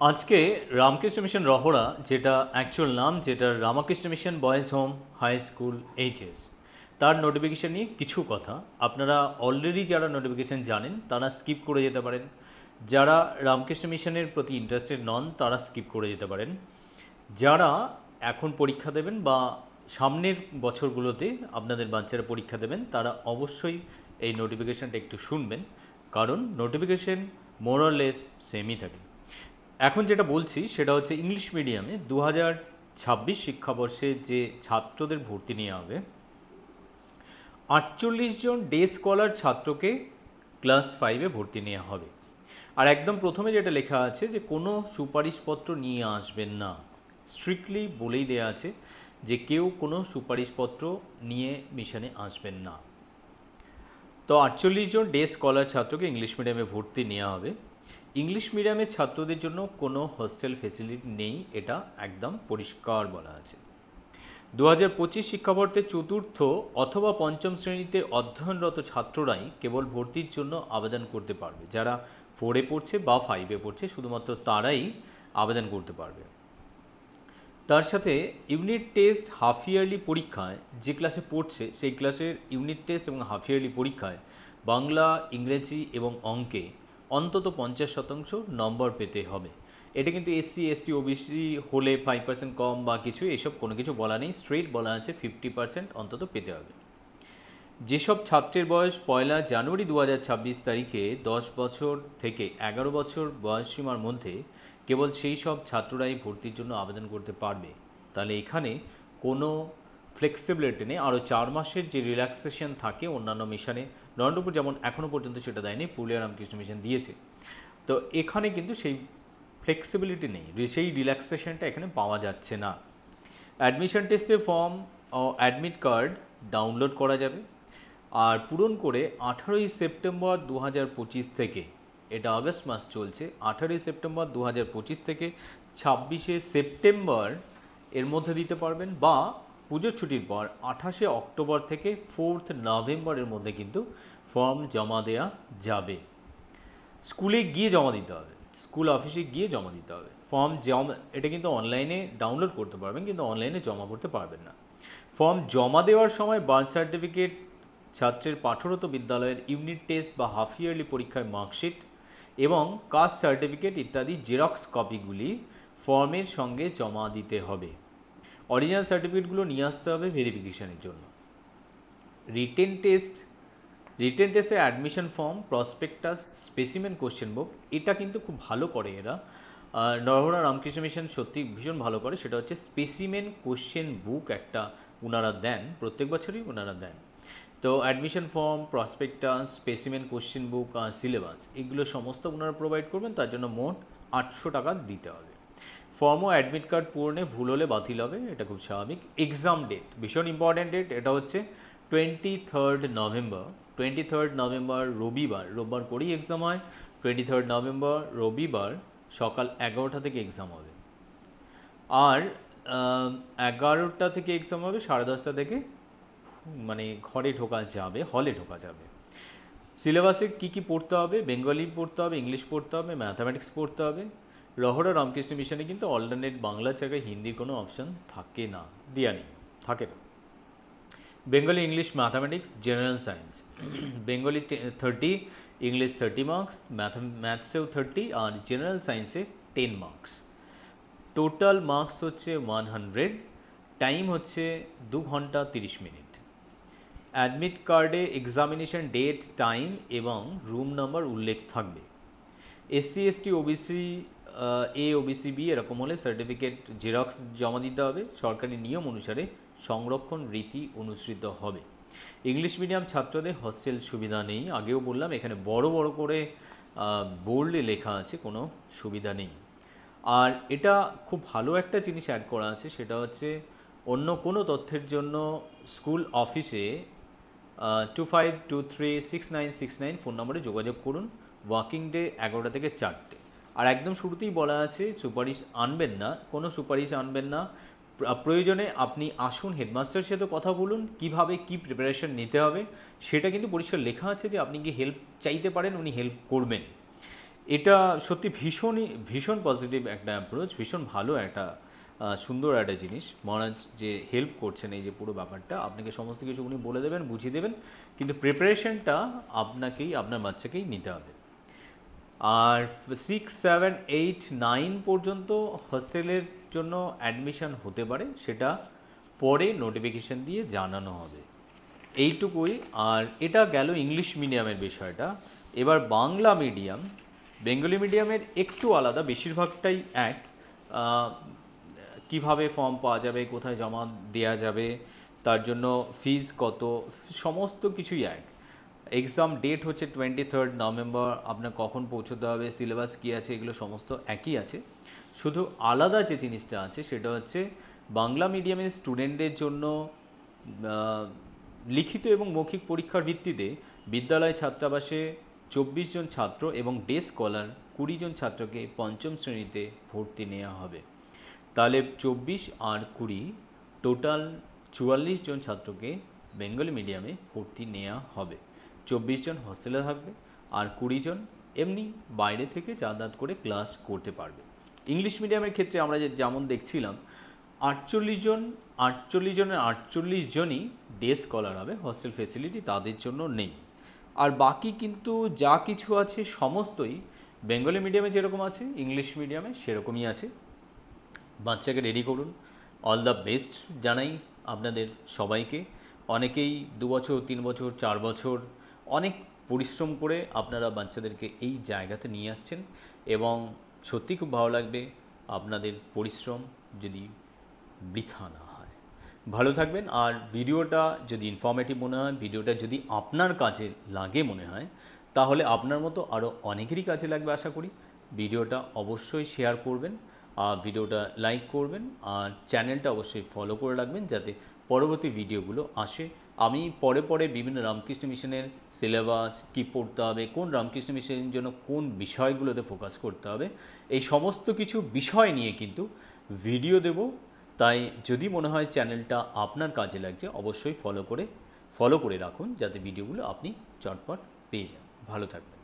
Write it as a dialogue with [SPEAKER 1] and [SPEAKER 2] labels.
[SPEAKER 1] আজকে রামকৃষ্ণ মিশন রহরা, যেটা অ্যাকচুয়াল নাম, যেটা Ramakrishna Mission Boys Home High School HS, তার নোটিফিকেশান নিয়ে কিছু কথা। আপনারা অলরেডি যারা নোটিফিকেশান জানেন তারা স্কিপ করে যেতে পারেন, যারা রামকৃষ্ণ মিশনের প্রতি ইন্টারেস্টেড নন তারা স্কিপ করে যেতে পারেন। যারা এখন পরীক্ষা দেবেন বা সামনের বছরগুলোতে আপনাদের বাচ্চারা পরীক্ষা দেবেন তারা অবশ্যই এই নোটিফিকেশানটা একটু শুনবেন, কারণ নোটিফিকেশান মোরলেস সেমই থাকে। এখন যেটা বলছি সেটা হচ্ছে ইংলিশ মিডিয়ামে 2026 শিক্ষাবর্ষে যে ছাত্রদের ভর্তি নেওয়া হবে, 48 জন ডে স্কলার ছাত্রকে ক্লাস 5-এ ভর্তি নেওয়া হবে। আর একদম প্রথমে যেটা লেখা আছে যে কোনো সুপারিশপত্র নিয়ে আসবেন না, স্ট্রিক্টলি বলেই দেওয়া আছে যে কেউ কোনো সুপারিশপত্র নিয়ে মিশনে আসবেন না। তো 48 জন ডে স্কলার ছাত্রকে ইংলিশ মিডিয়ামে ভর্তি নেওয়া হবে। ইংলিশ মিডিয়ামের ছাত্রদের জন্য কোনো হোস্টেল ফেসিলিটি নেই, এটা একদম পরিষ্কার বলা আছে। 2025 শিক্ষাবর্ষে চতুর্থ অথবা পঞ্চম শ্রেণীতে অধ্যয়নরত ছাত্ররাই কেবল ভর্তির জন্য আবেদন করতে পারবে। যারা 4-এ পড়ছে বা 5-এ পড়ছে শুধুমাত্র তারাই আবেদন করতে পারবে। তার সাথে ইউনিট টেস্ট হাফ ইয়ারলি পরীক্ষায় যে ক্লাসে পড়ছে সেই ক্লাসের ইউনিট টেস্ট এবং হাফ ইয়ারলি পরীক্ষায় বাংলা, ইংরেজি এবং অঙ্কে অন্তত 50% নম্বর পেতে হবে। এটা কিন্তু SC, ST, OBC হলে 5% কম বা কিছু এসব কোনো কিছু বলা নেই, স্ট্রেট বলা আছে 50% অন্তত পেতে হবে। যেসব ছাত্রের বয়স 1 জানুয়ারি 2026 তারিখে 10 বছর থেকে 11 বছর বয়সসীমার মধ্যে, কেবল সেই সব ছাত্ররাই ভর্তির জন্য আবেদন করতে পারবে। তাহলে এখানে কোনো ফ্লেক্সিবিলিটি নেই। আরও 4 মাসের যে রিল্যাক্সেশন থাকে অন্যান্য মিশনে, নরেন্দ্রপুর যেমন এখনও পর্যন্ত সেটা দেয়নি, পুরুলিয়া রামকৃষ্ণ মিশন দিয়েছে। তো এখানে কিন্তু সেই ফ্লেক্সিবিলিটি নেই, সেই রিল্যাক্সেশনটা এখানে পাওয়া যাচ্ছে না। অ্যাডমিশন টেস্টের ফর্ম ও অ্যাডমিট কার্ড ডাউনলোড করা যাবে। আর পূরণ করে 18ই সেপ্টেম্বর 2025 থেকে, এটা আগস্ট মাস চলছে, 18ই সেপ্টেম্বর 2025 থেকে 26শে সেপ্টেম্বর এর মধ্যে দিতে পারবেন, বা পুজোর ছুটির পর 28শে অক্টোবর থেকে 4th নভেম্বরের মধ্যে কিন্তু ফর্ম জমা দেওয়া যাবে। স্কুলে গিয়ে জমা দিতে হবে, স্কুল অফিসে গিয়ে জমা দিতে হবে ফর্ম জমা। এটা কিন্তু অনলাইনে ডাউনলোড করতে পারবেন, কিন্তু অনলাইনে জমা করতে পারবেন না। ফর্ম জমা দেওয়ার সময় বার্থ সার্টিফিকেট, ছাত্রের পাঠরত বিদ্যালয়ের ইউনিট টেস্ট বা হাফ ইয়ারলি পরীক্ষার মার্কশিট এবং কাস্ট সার্টিফিকেট ইত্যাদি জেরক্স কপিগুলি ফর্মের সঙ্গে জমা দিতে হবে। অরিজিনাল সার্টিফিকেটগুলো নিয়ে আসতে হবে ভেরিফিকেশনের জন্য। রিটেন টেস্টে admission form, prospectus, specimen question বুক, এটা কিন্তু খুব ভালো করে এরা, নরহরা রামকৃষ্ণ মিশন সত্যি ভীষণ ভালো করে। সেটা হচ্ছে স্পেসিমেন কোশ্চেন বুক একটা ওনারা দেন, প্রত্যেক বছরই ওনারা দেন। তো admission form, prospectus, specimen question বুক, সিলেবাস, এগুলো সমস্ত ওনারা প্রোভাইড করবেন। তার জন্য মোট 800 টাকা দিতে হবে। ফর্ম ও অ্যাডমিট কার্ড পূরণে ভুল হলে বাতিল হবে, এটা খুব স্বাভাবিক। এক্সাম ডেট ভীষণ ইম্পর্ট্যান্ট ডেট, এটা হচ্ছে 23rd নভেম্বর। 23rd নভেম্বর রোববার করেই এক্সাম হয়। 23rd নভেম্বর রবিবার সকাল 11টা থেকে এক্সাম হবে। আর 11টা থেকে এক্সাম হবে, 10:30 থেকে মানে ঘরে ঢোকা যাবে, হলে ঢোকা যাবে। সিলেবাসে কী পড়তে হবে? বেঙ্গলি পড়তে হবে, ইংলিশ পড়তে হবে, ম্যাথামেটিক্স পড়তে হবে। রহরা রামকৃষ্ণ মিশনে কিন্তু অল্টারনেট বাংলার জায়গায় হিন্দির কোনো অপশান থাকে না, দেওয়া নেই, থাকে না। Bengali, English, mathematics, general science. Bengali 30, English 30 marks, ম্যাথসেও 30, আর জেনারেল সায়েন্সে 10 মার্কস। টোটাল মার্কস হচ্ছে 100, টাইম হচ্ছে 2 ঘন্টা 30 মিনিট। অ্যাডমিট কার্ডে এক্সামিনেশন ডেট, টাইম এবং রুম নাম্বার উল্লেখ থাকবে। SC, ST, OBC A, OBC B এরকম হলে সার্টিফিকেট জেরক্স জমা দিতে হবে। সরকারি নিয়ম অনুসারে সংরক্ষণ রীতি অনুসৃত হবে। ইংলিশ মিডিয়াম ছাত্রদের হস্টেল সুবিধা নেই, আগেও বললাম, এখানে বড় করে বোল্ডে লেখা আছে কোনো সুবিধা নেই। আর এটা খুব ভালো একটা জিনিস অ্যাড করা আছে, সেটা হচ্ছে অন্য কোনো তথ্যের জন্য স্কুল অফিসে 25236969 ফোন নম্বরে যোগাযোগ করুন। ওয়ার্কিং ডে 11টা থেকে 4টে। আর একদম শুরুতেই বলা আছে সুপারিশ আনবেন না, কোনো সুপারিশ আনবেন না। প্রয়োজনে আপনি আসুন, হেডমাস্টারের সাথে কথা বলুন, কিভাবে কি প্রিপারেশন নিতে হবে সেটা কিন্তু পরিষ্কার লেখা আছে যে আপনি কি হেল্প চাইতে পারেন, উনি হেল্প করবেন। এটা সত্যি ভীষণ পজিটিভ একটা অ্যাপ্রোচ, ভীষণ ভালো একটা সুন্দর একটা জিনিস। মহারাজ যে হেল্প করছেন এই যে পুরো ব্যাপারটা, আপনাকে সমস্ত কিছু উনি বলে দেবেন, বুঝিয়ে দেবেন, কিন্তু প্রিপারেশনটা আপনাকেই, আপনার বাচ্চাকেই নিতে হবে। আর 6, 7, 8, 9 পর্যন্ত হস্টেলের জন্য অ্যাডমিশন হতে পারে, সেটা পরে নোটিফিকেশান দিয়ে জানানো হবে, এইটুকুই। আর এটা গেল ইংলিশ মিডিয়ামের বিষয়টা। এবার বাংলা মিডিয়াম, বেঙ্গলি মিডিয়ামের একটু আলাদা, বেশিরভাগটাই এক। কিভাবে ফর্ম পাওয়া যাবে, কোথায় জমা দেওয়া যাবে, তার জন্য ফিজ কত, সমস্ত কিছুই এক। এক্সাম ডেট হচ্ছে 23 নভেম্বর, আপনার কখন পৌঁছতে হবে, সিলেবাস কী আছে, এগুলো সমস্ত একই আছে। শুধু আলাদা যে জিনিসটা আছে সেটা হচ্ছে বাংলা মিডিয়ামের স্টুডেন্টদের জন্য লিখিত এবং মৌখিক পরীক্ষার ভিত্তিতে বিদ্যালয় ছাত্রাবাসে 24 জন ছাত্র এবং ডে স্কলার 20 জন ছাত্রকে পঞ্চম শ্রেণীতে ভর্তি নেওয়া হবে। তাহলে 24 আর 20 টোটাল 44 জন ছাত্রকে বেঙ্গলি মিডিয়ামে ভর্তি নেওয়া হবে। 24 জন হস্টেলে থাকবে আর 20 জন এমনি বাইরে থেকে যাতায়াত করে ক্লাস করতে পারবে। ইংলিশ মিডিয়ামের ক্ষেত্রে আমরা যেমন দেখছিলাম 48 জনের 48 জনই ডে স্কলার হবে, হস্টেল ফেসিলিটি তাদের জন্য নেই। আর বাকি কিন্তু যা কিছু আছে সমস্তই বেঙ্গলি মিডিয়ামে যেরকম আছে ইংলিশ মিডিয়ামে সেরকমই আছে। বাচ্চাকে রেডি করুন, অল দ্য বেস্ট জানাই আপনাদের সবাইকে। অনেকেই 2 বছর, 3 বছর, 4 বছর অনেক পরিশ্রম করে আপনারা বাচ্চাদেরকে এই জায়গাতে নিয়ে আসছেন এবং সত্যি খুব ভালো লাগবে আপনাদের পরিশ্রম যদি বৃথা না হয়। ভালো থাকবেন। আর ভিডিওটা যদি ইনফরমেটিভ মনে হয়, ভিডিওটা যদি আপনার কাজে লাগে মনে হয়, তাহলে আপনার মতো আরও অনেকেরই কাজে লাগবে আশা করি। ভিডিওটা অবশ্যই শেয়ার করবেন, আর ভিডিওটা লাইক করবেন, আর চ্যানেলটা অবশ্যই ফলো করে রাখবেন যাতে পরবর্তী ভিডিওগুলো আসে। আমি পরে বিভিন্ন রামকৃষ্ণ মিশনের সিলেবাস কী পড়তে হবে, কোন রামকৃষ্ণ মিশনের জন্য কোন বিষয়গুলোতে ফোকাস করতে হবে, এই সমস্ত কিছু বিষয় নিয়ে কিন্তু ভিডিও দেব। তাই যদি মনে হয় চ্যানেলটা আপনার কাজে লাগছে অবশ্যই ফলো করে রাখুন যাতে ভিডিওগুলো আপনি চটপট পেয়ে যান। ভালো থাকবেন।